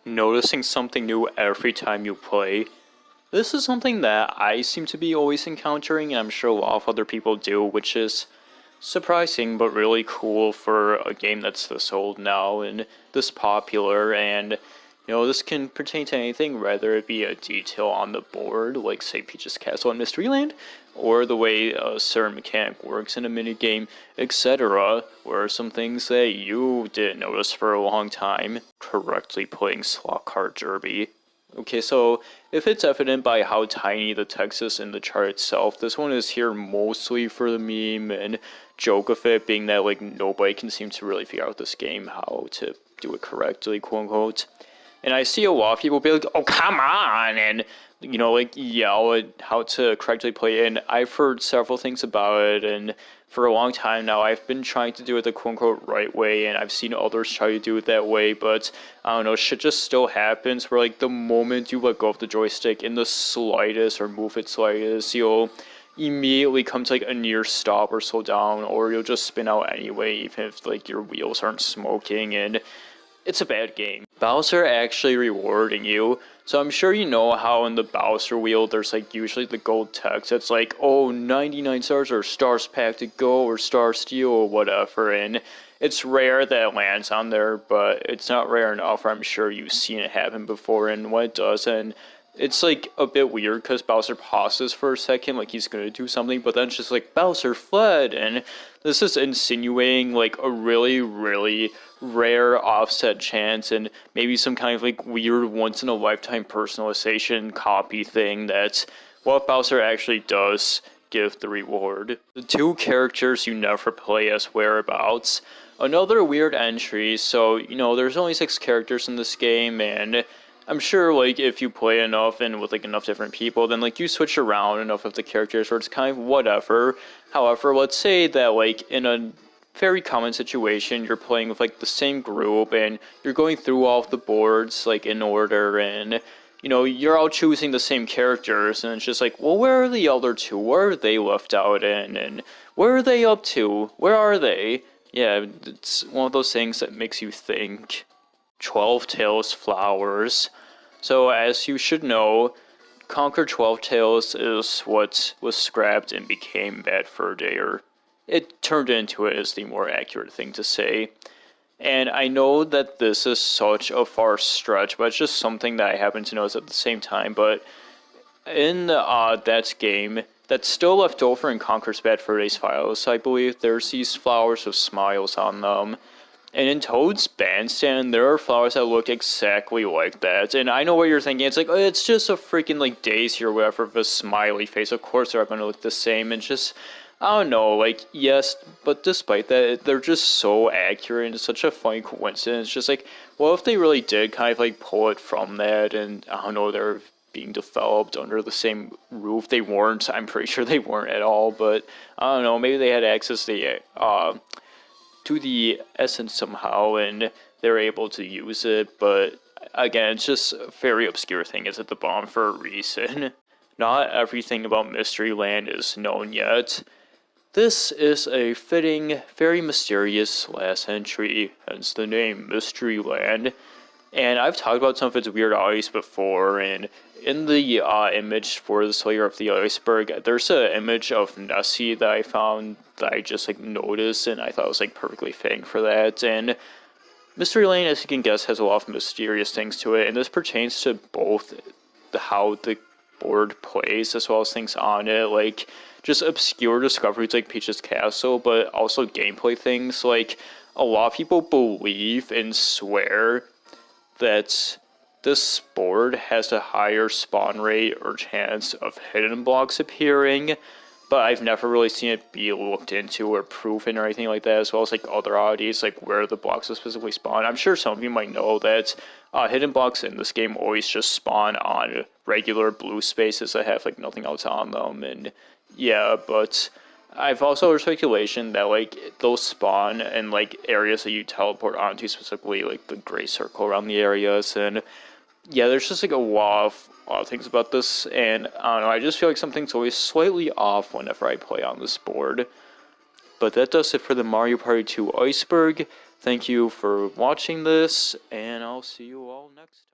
Noticing something new every time you play. This is something that I seem to be always encountering, and I'm sure a lot of other people do, which is surprising but really cool for a game that's this old now and this popular. And this can pertain to anything, whether it be a detail on the board, like say Peach's Castle in Mysteryland, or the way a certain mechanic works in a minigame, etc. Or some things that you didn't notice for a long time, correctly playing Slot Card Derby. Okay, so if it's evident by how tiny the text is in the chart itself, this one is here mostly for the meme and joke of it being that nobody can seem to really figure out this game how to do it correctly, quote unquote. And I see a lot of people be like, oh, come on, and, yell at how to correctly play it. And I've heard several things about it, and for a long time now, I've been trying to do it the quote-unquote right way, and I've seen others try to do it that way, but, I don't know, shit just still happens where, the moment you let go of the joystick in the slightest, or move it slightest, you'll immediately come to, a near stop or slow down, or you'll just spin out anyway, even if, your wheels aren't smoking, and it's a bad game. Bowser actually rewarding you. So I'm sure you know how in the Bowser wheel there's usually the gold text. It's oh, 99 stars or stars pack to go or star steal or whatever. And it's rare that it lands on there, but it's not rare enough. I'm sure you've seen it happen before. And when it does, and it's a bit weird because Bowser pauses for a second he's gonna do something, but then it's just Bowser fled, and this is insinuating a really, really rare offset chance and maybe some kind of weird once in a lifetime personalization copy thing that's what Bowser actually does give the reward. The two characters you never play as whereabouts. Another weird entry, so there's only 6 characters in this game, and I'm sure, if you play enough and with, enough different people, then, you switch around enough of the characters where it's kind of whatever. However, let's say that, in a very common situation, you're playing with, the same group, and you're going through all of the boards, in order, and, you're all choosing the same characters, and it's just well, where are the other two? Where are they left out in? And where are they up to? Where are they? Yeah, it's one of those things that makes you think. 12 Tails Flowers. So as you should know, Conquer 12 Tails is what was scrapped and became Bad Fur Day, or it turned into it is the more accurate thing to say. And I know that this is such a far stretch, but it's just something that I happen to notice at the same time. But in that game, that's still left over in Conquer's Bad Fur Day's files, I believe there's these flowers with smiles on them. And in Toad's Bandstand, there are flowers that look exactly like that. And I know what you're thinking. It's oh, it's just a freaking, Daisy or whatever with a smiley face. Of course they're going to look the same. And just, I don't know, yes, but despite that, they're just so accurate. And it's such a funny coincidence. Just what if they really did kind of, pull it from that? And, I don't know, they're being developed under the same roof. They weren't. I'm pretty sure they weren't at all. But, I don't know, maybe they had access to the essence somehow, and they're able to use it, but again, it's just a very obscure thing. It's at the bottom for a reason. Not everything about Mysteryland is known yet. This is a fitting, very mysterious last entry, hence the name Mysteryland. And I've talked about some of its weird oddities before, and in the image for the Slayer of the Iceberg, there's an image of Nessie that I found that I just noticed, and I thought it was perfectly fitting for that. And Mysteryland, as you can guess, has a lot of mysterious things to it, and this pertains to both how the board plays as well as things on it, just obscure discoveries like Peach's Castle, but also gameplay things. A lot of people believe and swear that this board has a higher spawn rate or chance of hidden blocks appearing, but I've never really seen it be looked into or proven or anything like that, as well as other oddities, where the blocks will specifically spawn. I'm sure some of you might know that hidden blocks in this game always just spawn on regular blue spaces that have nothing else on them, and yeah, but I've also heard speculation that they'll spawn in areas that you teleport onto, specifically the gray circle around the areas. And yeah, there's just a lot of things about this, and I don't know, I just feel something's always slightly off whenever I play on this board. But that does it for the Mario Party 2 Iceberg. Thank you for watching this, and I'll I'll see you all next time.